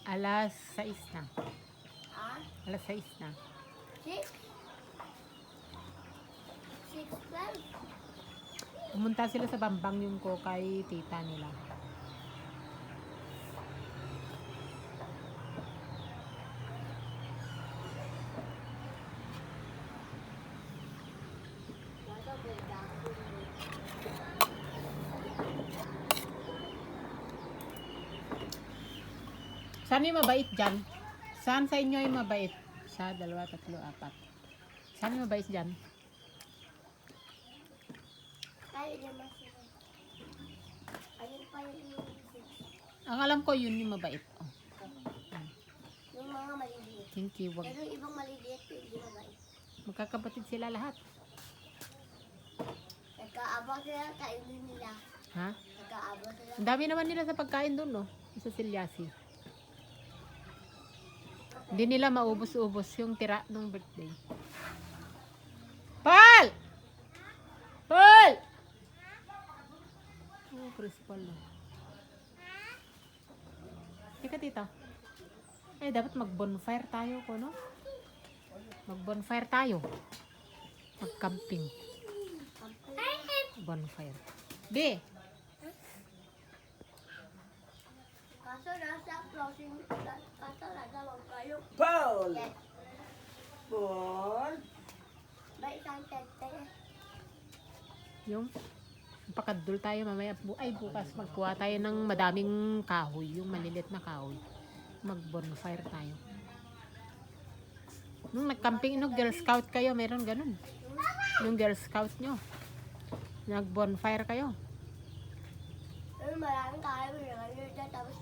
Alas 6 na. Ah? Alas 6 na. 6? 6:12? Pumunta sila sa Bambang yung ko kay tita nila. Saan yung mabait dyan? Saan sa inyo yung mabait? Isa, dalawa, tatlo, apat. Saan yung mabait dyan? Tayo naman sila. Ayun pa yung 6. Ang alam ko yun yung mabait. Oh, Yung mga maliliit. thank you. Wag. Pero yung ibang maliliit, hindi mabait. Magkakapatid sila lahat. Nagkaabang sila, kainin nila. Ha? Nagkaabang sila. Ang dami naman nila sa pagkain doon, no? Sa Silyasi. Hindi nila maubos-ubos yung tira ng birthday. Paul! Paul! Oh, Chris Paul. Teka, tita. Ay, dapat mag-bonfire tayo ko, no? Mag-bonfire tayo. Mag-camping. Bonfire. Be! Kaso nasa closing, kaso nasa wag kayo. Paul! Yes. Paul! May isang tete. Yung pakadul tayo mamaya. Ay, bukas magkuha tayo ng madaming kahoy. Yung malilit na kahoy. Mag-bonfire tayo. Nung nag-camping, nung Girl Scout kayo, meron ganun. Nung Girl Scout nyo. Nag-bonfire kayo. Pero maraming kayo. Tapos